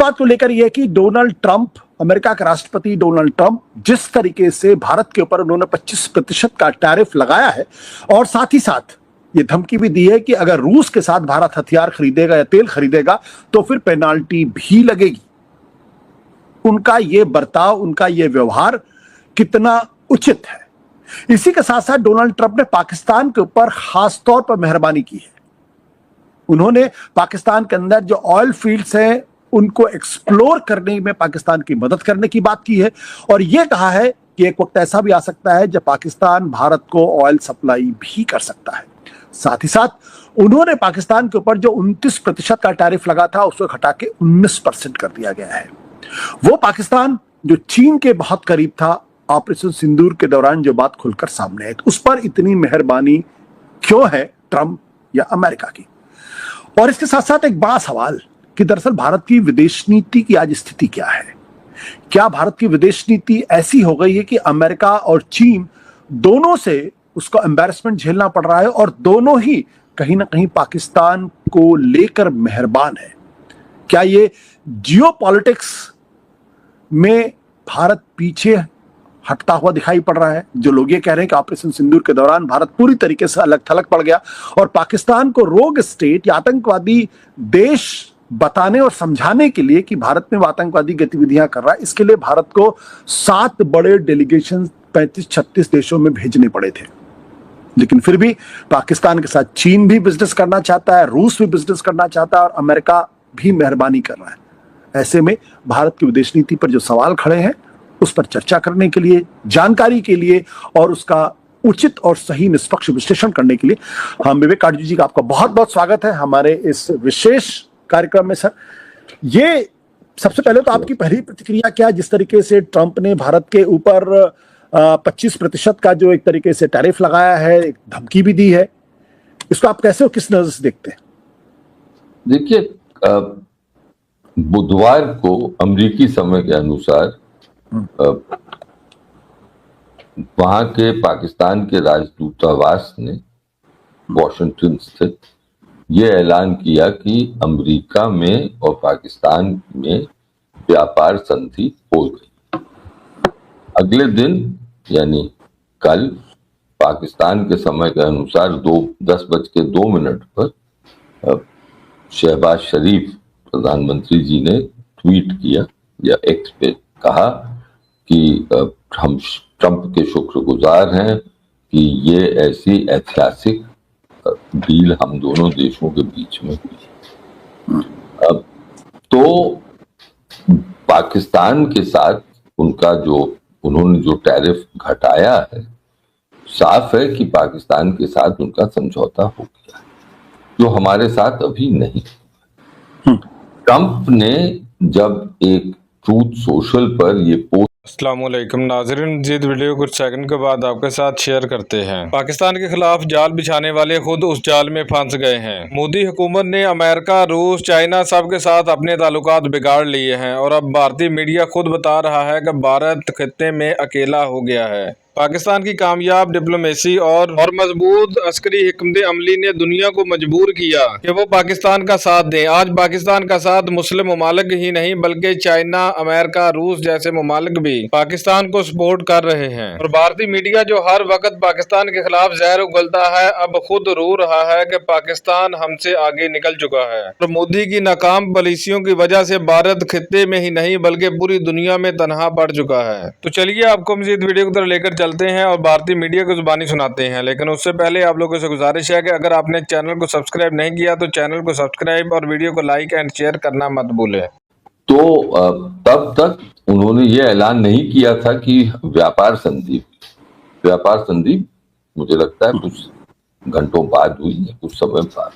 बात को लेकर यह कि डोनाल्ड ट्रंप, अमेरिका के राष्ट्रपति डोनाल्ड ट्रंप, जिस तरीके से भारत के ऊपर उन्होंने 25% का टैरिफ लगाया है और साथ ही साथ ये धमकी भी दी है कि अगर रूस के साथ भारत हथियार खरीदेगा या तेल खरीदेगा तो फिर पेनाल्टी भी लगेगी। उनका ये बर्ताव, उनका ये व्यवहार कितना उचित है। इसी के साथ साथ डोनाल्ड ट्रंप ने पाकिस्तान के ऊपर खास तौर पर मेहरबानी की है। उन्होंने पाकिस्तान के अंदर जो ऑयल फील्ड्स हैं उनको एक्सप्लोर करने में पाकिस्तान की मदद करने की बात की है और यह कहा है कि एक वक्त ऐसा भी आ सकता है जब पाकिस्तान भारत को ऑयल सप्लाई भी कर सकता है। साथ ही साथ उन्होंने पाकिस्तान के ऊपर जो 29% का टैरिफ लगा था उसको घटा के 19% कर दिया गया है। वो पाकिस्तान जो चीन के बहुत करीब था, ऑपरेशन सिंदूर के दौरान जो बात खुलकर सामने है, तो उस पर इतनी मेहरबानी क्यों है ट्रंप या अमेरिका की? और इसके साथ साथ एक बड़ा सवाल कि दरअसल भारत की विदेश नीति की आज स्थिति क्या है? क्या भारत की विदेश नीति ऐसी हो गई है कि अमेरिका और चीन दोनों से उसको एम्बैरेसमेंट झेलना पड़ रहा है और दोनों ही कहीं ना कहीं पाकिस्तान को लेकर मेहरबान है? क्या ये जियोपॉलिटिक्स में भारत पीछे हटता हुआ दिखाई पड़ रहा है? जो लोग ये कह रहे हैं कि ऑपरेशन सिंदूर के दौरान भारत पूरी तरीके से अलग थलग पड़ गया और पाकिस्तान को रोग स्टेट या आतंकवादी देश बताने और समझाने के लिए कि भारत में वो आतंकवादी गतिविधियां कर रहा है, इसके लिए भारत को 7 बड़े डेलीगेशन 35-36 देशों में भेजने पड़े थे। लेकिन फिर भी पाकिस्तान के साथ चीन भी बिजनेस करना चाहता है, रूस भी बिजनेस करना चाहता है और अमेरिका भी मेहरबानी कर रहा है। ऐसे में भारत की विदेश नीति पर जो सवाल खड़े हैं उस पर चर्चा करने के लिए, जानकारी के लिए और उसका उचित और सही निष्पक्ष विश्लेषण करने के लिए हम विवेक काटजू जी का आपका बहुत बहुत स्वागत है हमारे इस विशेष कार्यक्रम में। सर, ये सबसे पहले तो आपकी पहली प्रतिक्रिया क्या, जिस तरीके से ट्रंप ने भारत के ऊपर 25% का जो एक तरीके से टैरिफ लगाया है, एक धमकी भी दी है, इसको आप कैसे और किस नजर से देखते हैं? देखिए, बुधवार को अमेरिकी समय के अनुसार वहां के पाकिस्तान के राजदूतावास ने वॉशिंगटन स्थित ये ऐलान किया कि अमेरिका में और पाकिस्तान में व्यापार संधि हो गई। अगले दिन यानी कल पाकिस्तान के समय के अनुसार 10:02 पर शहबाज शरीफ प्रधानमंत्री जी ने ट्वीट किया या एक्स पे कहा कि हम ट्रंप के शुक्रगुजार हैं कि ये ऐसी ऐतिहासिक डील हम दोनों देशों के बीच में हुई। अब तो पाकिस्तान के साथ उनका जो उन्होंने जो टैरिफ घटाया है, साफ है कि पाकिस्तान के साथ उनका समझौता हो गया, जो हमारे साथ अभी नहीं। ट्रंप ने जब एक ट्रूथ सोशल पर ये पोस्ट अस्सलामुअलैकुम नाज़रीन, जीत वीडियो कुछ सेकंड के बाद आपके साथ शेयर करते हैं। पाकिस्तान के खिलाफ जाल बिछाने वाले खुद उस जाल में फंस गए हैं। मोदी हुकूमत ने अमेरिका, रूस, चाइना सब के साथ अपने ताल्लुकात बिगाड़ लिए हैं और अब भारतीय मीडिया खुद बता रहा है कि भारत खित्ते में अकेला हो गया है। पाकिस्तान की कामयाब डिप्लोमेसी और मजबूत अस्करी हिकमत अमली ने दुनिया को मजबूर किया कि वो पाकिस्तान का साथ दें। आज पाकिस्तान का साथ मुस्लिम ममालिक ही नहीं बल्कि चाइना, अमेरिका, रूस जैसे ममालिक भी पाकिस्तान को सपोर्ट कर रहे हैं और भारतीय मीडिया जो हर वक्त पाकिस्तान के खिलाफ जहर उगलता है अब खुद रो रहा है कि पाकिस्तान हमसे आगे निकल चुका है और मोदी की नाकाम पॉलिसियों की वजह से भारत खित्ते में ही नहीं बल्कि पूरी दुनिया में तनहा पड़ चुका है। तो चलिए आपको मजीद वीडियो की तरफ लेकर चलते हैं और भारतीय मीडिया को जुबानी सुनाते हैं। लेकिन उससे पहले आप लोगों से गुजारिश है कि अगर आपने चैनल को सब्सक्राइब नहीं किया तो चैनल को सब्सक्राइब और वीडियो को लाइक एंड शेयर करना मत भूलें। तो तब तक उन्होंने ये ऐलान नहीं किया था कि व्यापार संधि मुझे लगता है कुछ घंटों बाद हुई है, कुछ समय बाद।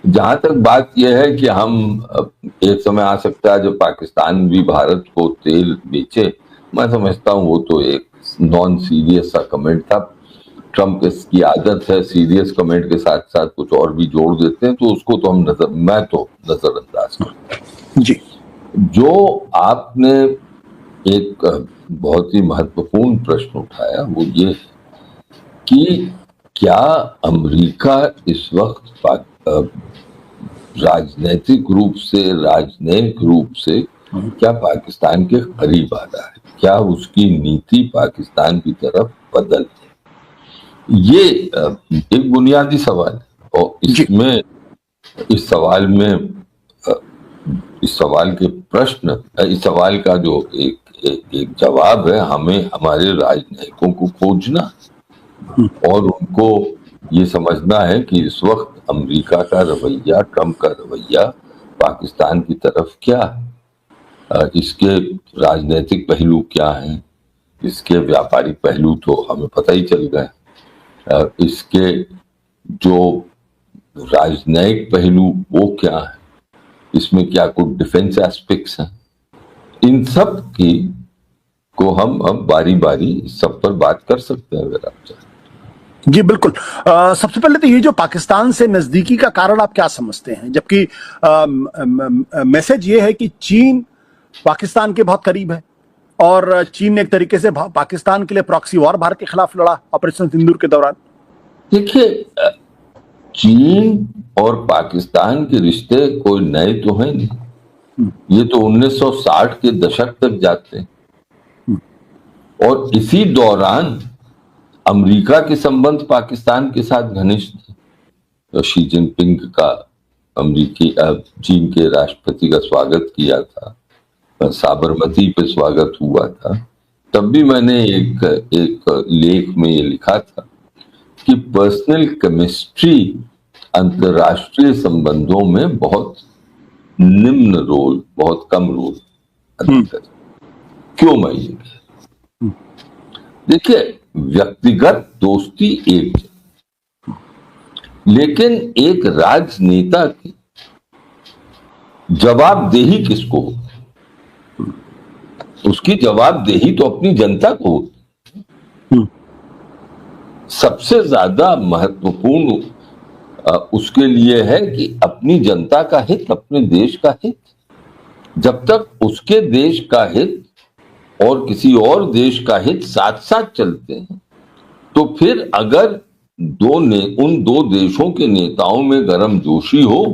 जहां तक बात यह है कि हम एक समय आ सकता है जब पाकिस्तान भी भारत को तेल बेचे, मैं समझता हूं वो तो एक नॉन सीरियस सा कमेंट था। ट्रंप की आदत है सीरियस कमेंट के साथ साथ कुछ और भी जोड़ देते हैं, तो उसको तो मैं तो नजरअंदाज करता हूं जी। जो आपने एक बहुत ही महत्वपूर्ण प्रश्न उठाया वो ये कि क्या अमेरिका इस वक्त राजनीतिक रूप से क्या पाकिस्तान के करीब आ रहा है, क्या उसकी नीति पाकिस्तान की तरफ बदल है। ये एक बुनियादी सवाल है और इसमें इस सवाल का जो एक जवाब है, हमें हमारे राजनयिकों को खोजना और उनको ये समझना है कि इस वक्त अमेरिका का रवैया, ट्रंप का रवैया पाकिस्तान की तरफ क्या है, इसके राजनीतिक पहलू क्या हैं, इसके व्यापारिक पहलू तो हमें पता ही चल गए, इसके जो राजनयिक पहलू वो क्या है, इसमें क्या कुछ डिफेंस एस्पेक्ट्स हैं, इन सब की को हम अब बारी बारी सब पर बात कर सकते हैं अगर आप चाहें। जी बिल्कुल। सबसे पहले तो ये जो पाकिस्तान से नजदीकी का कारण आप क्या समझते हैं, जबकि मैसेज ये है कि चीन पाकिस्तान के बहुत करीब है और चीन ने एक तरीके से पाकिस्तान के लिए प्रॉक्सी वॉर भारत के खिलाफ लड़ा ऑपरेशन सिंदूर के दौरान। देखिए, चीन और पाकिस्तान के रिश्ते कोई नए तो हैं नहीं, ये तो 1960 के दशक तक जाते हैं और इसी दौरान अमेरिका के संबंध पाकिस्तान के साथ घनिष्ठ थे। तो शी जिनपिंग का चीन के राष्ट्रपति का स्वागत किया था, साबरमती पे स्वागत हुआ था, तब भी मैंने एक लेख में ये लिखा था कि पर्सनल केमिस्ट्री अंतर्राष्ट्रीय संबंधों में बहुत निम्न रोल, बहुत कम रोल अदा करती। क्यों मैं ये कह, देखिए, व्यक्तिगत दोस्ती एक, लेकिन एक राजनेता की जवाबदेही किसको होती? उसकी जवाबदेही तो अपनी जनता को होती। सबसे ज्यादा महत्वपूर्ण उसके लिए है कि अपनी जनता का हित, अपने देश का हित। जब तक उसके देश का हित और किसी और देश का हित साथ साथ चलते हैं, तो फिर अगर उन दो देशों के नेताओं में गर्मजोशी हो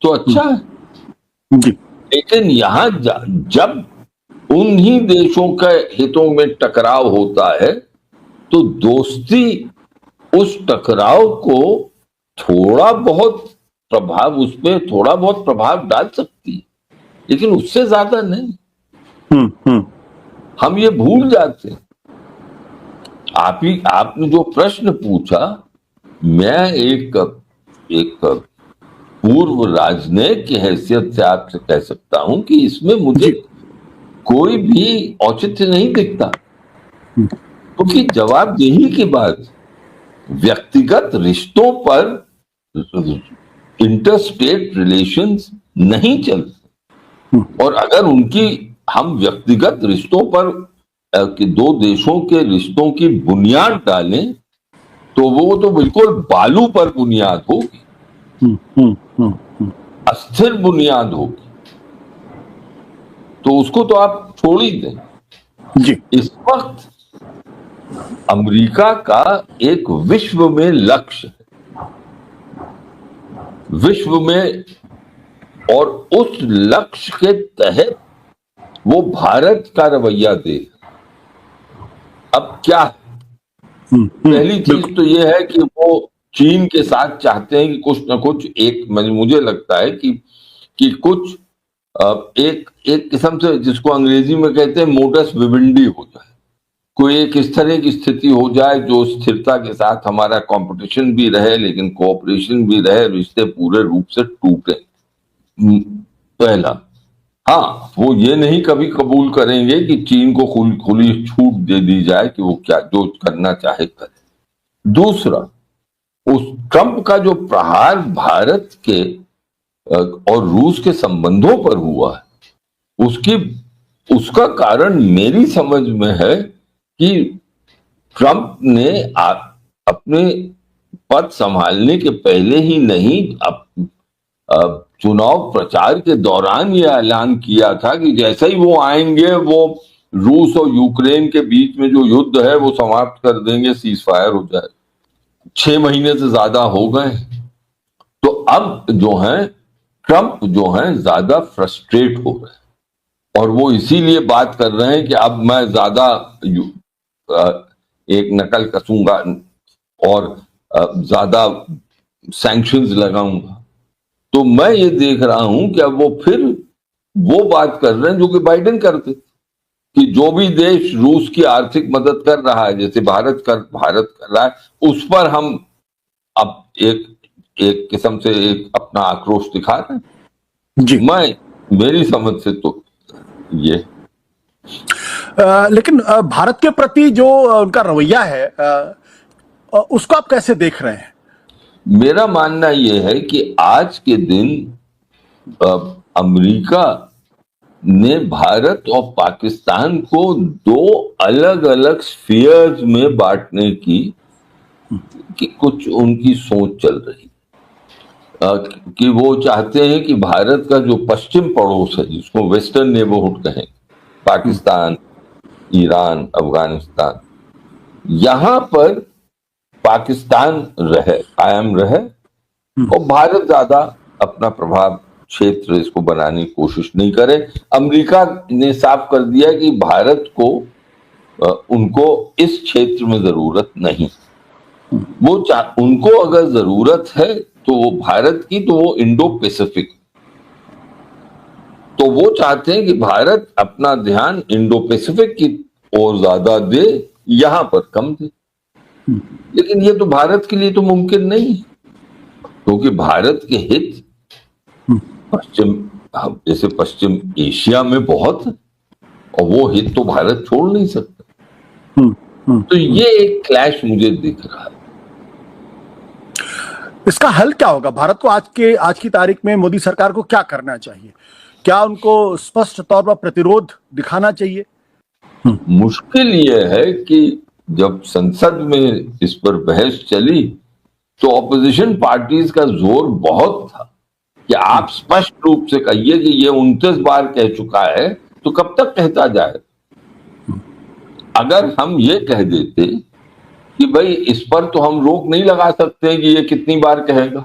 तो अच्छा है, लेकिन यहां जब उन्हीं देशों के हितों में टकराव होता है तो दोस्ती उस टकराव को थोड़ा बहुत प्रभाव डाल सकती है, लेकिन उससे ज्यादा नहीं। हम ये भूल जाते हैं। आपने जो प्रश्न पूछा, मैं एक पूर्व राजनयिक की हैसियत से आपसे कह सकता हूं कि इसमें मुझे कोई भी औचित्य नहीं दिखता, क्योंकि जवाबदेही की बात व्यक्तिगत रिश्तों पर, इंटरस्टेट रिलेशंस नहीं चलते, और अगर हम व्यक्तिगत रिश्तों पर कि दो देशों के रिश्तों की बुनियाद डालें तो वो तो बिल्कुल बालू पर बुनियाद होगी, अस्थिर बुनियाद होगी, तो उसको तो आप छोड़ ही दें। जी। इस वक्त अमेरिका का एक विश्व में लक्ष्य है, विश्व में, और उस लक्ष्य के तहत वो भारत का रवैया दे। अब क्या है? पहली चीज तो ये है कि वो चीन के साथ चाहते हैं कि कुछ ना कुछ मुझे लगता है कि कुछ एक किस्म से, जिसको अंग्रेजी में कहते हैं मोडस विवेंडी हो जाए, कोई एक इस तरह की स्थिति हो जाए जो स्थिरता के साथ हमारा कंपटीशन भी रहे लेकिन कोऑपरेशन भी रहे, रिश्ते पूरे रूप से टूटे। पहला, हाँ, वो ये नहीं कभी कबूल करेंगे कि चीन को खुली छूट दे दी जाए कि वो क्या जो करना चाहे करे। दूसरा, उस ट्रंप का जो प्रहार भारत के और रूस के संबंधों पर हुआ है, उसका कारण मेरी समझ में है कि ट्रंप ने अपने पद संभालने के पहले ही नहीं, चुनाव प्रचार के दौरान ये ऐलान किया था कि जैसे ही वो आएंगे वो रूस और यूक्रेन के बीच में जो युद्ध है वो समाप्त कर देंगे, सीज फायर हो जाए। 6 महीने से ज्यादा हो गए, तो अब जो है ट्रंप जो हैं ज्यादा फ्रस्ट्रेट हो रहे हैं और वो इसीलिए बात कर रहे हैं कि अब मैं ज्यादा एक नकल कसूंगा और ज्यादा सैंक्शंस लगाऊंगा। तो मैं ये देख रहा हूं कि अब वो फिर वो बात कर रहे हैं जो कि बाइडेन करते थे, कि जो भी देश रूस की आर्थिक मदद कर रहा है, जैसे भारत कर रहा है, उस पर हम अब एक किस्म से एक अपना आक्रोश दिखा रहे हैं। जी। मेरी समझ से तो ये लेकिन भारत के प्रति जो उनका रवैया है, उसको आप कैसे देख रहे हैं? मेरा मानना यह है कि आज के दिन अमेरिका ने भारत और पाकिस्तान को दो अलग अलग स्फीयर्स में बांटने की कुछ उनकी सोच चल रही कि वो चाहते हैं कि भारत का जो पश्चिम पड़ोस है, जिसको वेस्टर्न नेबरहुड कहें, पाकिस्तान, ईरान, अफगानिस्तान, यहां पर पाकिस्तान कायम रहे और भारत ज्यादा अपना प्रभाव क्षेत्र इसको बनाने की कोशिश नहीं करे। अमेरिका ने साफ कर दिया कि भारत को उनको इस क्षेत्र में जरूरत नहीं। उनको अगर जरूरत है तो वो भारत की, तो वो इंडो पैसिफिक, तो वो चाहते हैं कि भारत अपना ध्यान इंडो पैसिफिक की ओर ज्यादा दे, यहां पर कम दे। लेकिन ये तो भारत के लिए तो मुमकिन नहीं है, क्योंकि भारत के हित जैसे पश्चिम एशिया में बहुत है और वो हित तो भारत छोड़ नहीं सकता। तो ये एक क्लैश मुझे दिख रहा है। इसका हल क्या होगा? भारत को आज की तारीख में मोदी सरकार को क्या करना चाहिए? क्या उनको स्पष्ट तौर पर प्रतिरोध दिखाना चाहिए? मुश्किल यह है कि जब संसद में इस पर बहस चली तो ऑपोजिशन पार्टीज का जोर बहुत था कि आप स्पष्ट रूप से कहिए कि ये 29 बार कह चुका है, तो कब तक कहता जाए। अगर हम ये कह देते कि भाई इस पर तो हम रोक नहीं लगा सकते कि ये कितनी बार कहेगा,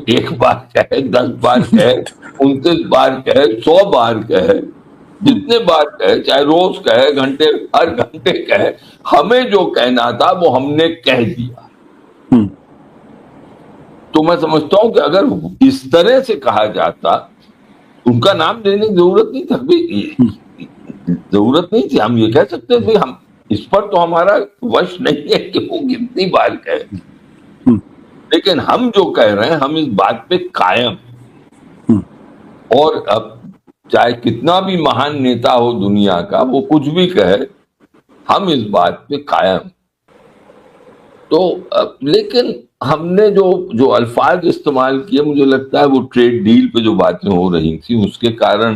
1 बार कहे, 10 बार कहे, 29 बार कहे, 100 बार कहे, जितने बार कहे, चाहे रोज कहे, हर घंटे कहे, हमें जो कहना था वो हमने कह दिया। तो मैं समझता हूं कि अगर इस तरह से कहा जाता, उनका नाम लेने की जरूरत नहीं था, जरूरत नहीं थी। हम ये कह सकते थे हम इस पर तो हमारा वश नहीं है कि वो कितनी बार कहे, लेकिन हम जो कह रहे हैं हम इस बात पे कायम, और अब चाहे कितना भी महान नेता हो दुनिया का, वो कुछ भी कहे, हम इस बात पे कायम। तो लेकिन हमने जो अल्फाज इस्तेमाल किए, मुझे लगता है वो ट्रेड डील पे जो बातें हो रही थी उसके कारण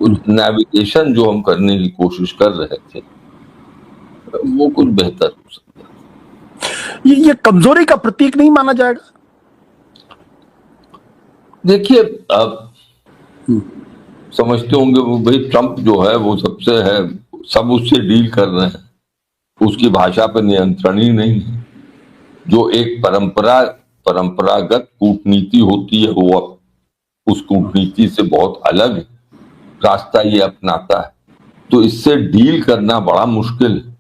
कुछ नेविगेशन जो हम करने की कोशिश कर रहे थे वो कुछ बेहतर हो सकता। ये कमजोरी का प्रतीक नहीं माना जाएगा? देखिए, अब समझते होंगे वो भाई ट्रंप जो है वो सबसे है, सब उससे डील कर रहे हैं, उसकी भाषा पर नियंत्रण ही नहीं है। जो एक परंपरागत कूटनीति होती है वो उस कूटनीति से बहुत अलग रास्ता ये अपनाता है, तो इससे डील करना बड़ा मुश्किल है।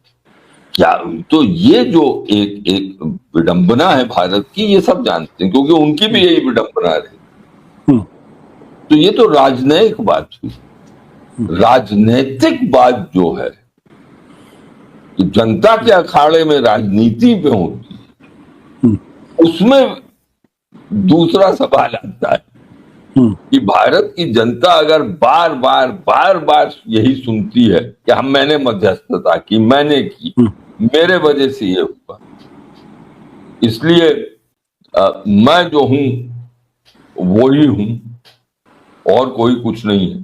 क्या तो ये जो एक विडंबना है भारत की, ये सब जानते हैं क्योंकि उनकी भी यही विडंबना रही। तो ये तो राजनयिक बात हुई। राजनैतिक बात जो है कि जनता के अखाड़े में राजनीति पे होती है, उसमें दूसरा सवाल आता है कि भारत की जनता अगर बार बार यही सुनती है कि मैंने मध्यस्थता की, मैंने की, मेरे वजह से ये हुआ, इसलिए मैं जो हूं वही हूं और कोई कुछ नहीं है,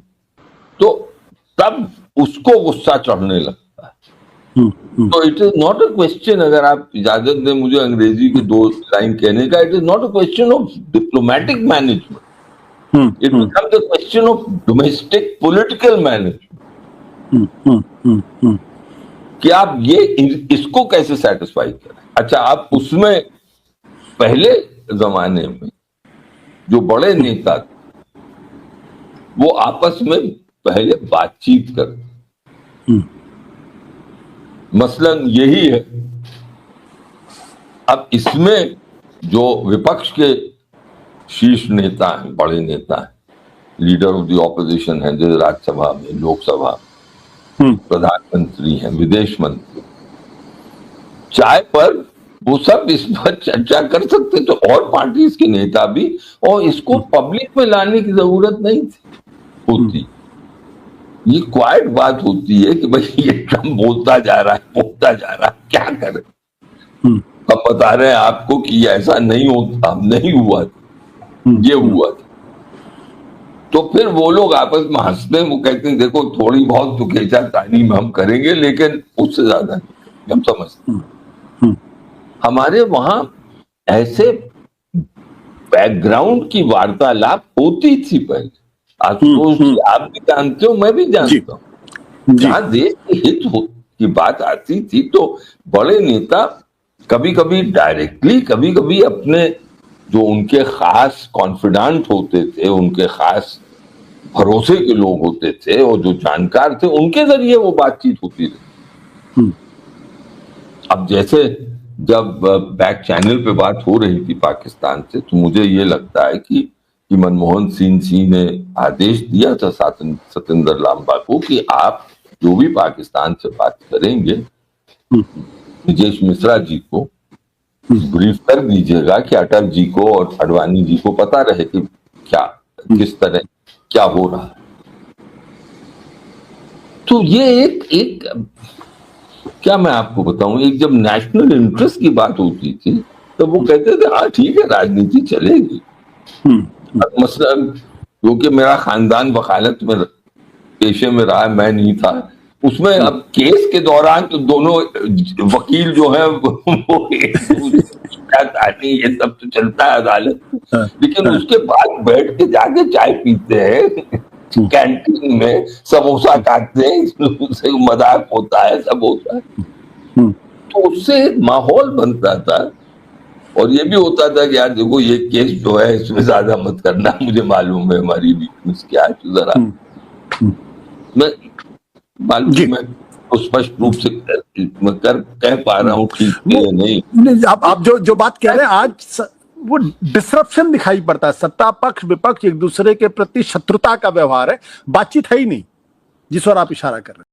तो तब उसको गुस्सा चढ़ने लगता है। तो it is not a question, अगर आप इजाजत दें मुझे अंग्रेजी की 2 लाइन कहने का, it is not a question of diplomatic management, it becomes a question of domestic political management, कि आप इसको कैसे सेटिस्फाई करें। अच्छा, आप उसमें पहले जमाने में जो बड़े नेता थे, वो आपस में पहले बातचीत करते। मसलन यही है। अब इसमें जो विपक्ष के शीर्ष नेता हैं, बड़े नेता हैं, लीडर ऑफ द ऑपोजिशन है, जैसे राज्यसभा में, लोकसभा, प्रधानमंत्री हैं, विदेश मंत्री, चाय पर वो सब इस पर चर्चा कर सकते थे, और पार्टीज के नेता भी, और इसको पब्लिक में लाने की जरूरत नहीं थी होती। ये क्वाइट बात होती है कि भाई ये ट्रम्प बोलता जा रहा है, क्या करे। हम बता रहे हैं आपको कि ऐसा नहीं होता, नहीं हुआ था, ये हुआ था। तो फिर वो लोग आपस में हंसते हैं, वो कहते हैं देखो थोड़ी बहुत तो खींचा तानी में हम करेंगे, लेकिन उससे ज्यादा नहीं, हम समझते हैं। हमारे वहां ऐसे बैकग्राउंड की वार्तालाप होती थी पहले। आशुतोष जी आप भी जानते हो, मैं भी जानता हूँ। जहां देश के हित की बात आती थी तो बड़े नेता कभी कभी डायरेक्टली, कभी कभी अपने जो उनके खास कॉन्फिडेंट होते थे, उनके खास भरोसे के लोग होते थे और जो जानकार थे, उनके जरिए वो बातचीत होती रही। अब जैसे जब बैक चैनल पे बात हो रही थी पाकिस्तान से, तो मुझे ये लगता है कि मनमोहन सिंह जी ने आदेश दिया था सतेंद्र लांबा को कि आप जो भी पाकिस्तान से बात करेंगे, ब्रिजेश मिश्रा जी को ब्रीफ कर दीजिएगा कि अटल जी को और अडवाणी जी को पता रहे कि क्या, किस तरह क्या हो रहा है। तो ये एक क्या मैं आपको बताऊं, एक जब नेशनल इंटरेस्ट की बात होती थी तो वो कहते थे हाँ ठीक है, राजनीति चलेगी। मसलन क्योंकि मेरा खानदान वकालत में पेशे में रहा, मैं नहीं था उसमें। अब केस के दौरान तो दोनों वकील जो है वो ये सब तो चलता है अदालत, लेकिन उसके बाद बैठ के जाके चाय पीते हैं, कैंटीन में समोसा खाते हैं, उससे मजाक होता है, सब होता है। तो उससे एक माहौल बनता था, और ये भी होता था कि यार देखो ये केस जो है इसमें ज्यादा मत करना, मुझे मालूम है हमारी वीकनेस क्या है, तो जरा मैं मालूम है स्पष्ट रूप से मैं कह पा रहा हूँ ठीक है नहीं। आप जो बात कह रहे हैं आज वो डिसरप्शन दिखाई पड़ता है। सत्ता पक्ष विपक्ष एक दूसरे के प्रति शत्रुता का व्यवहार है, बातचीत है ही नहीं, जिस पर आप इशारा कर रहे हैं।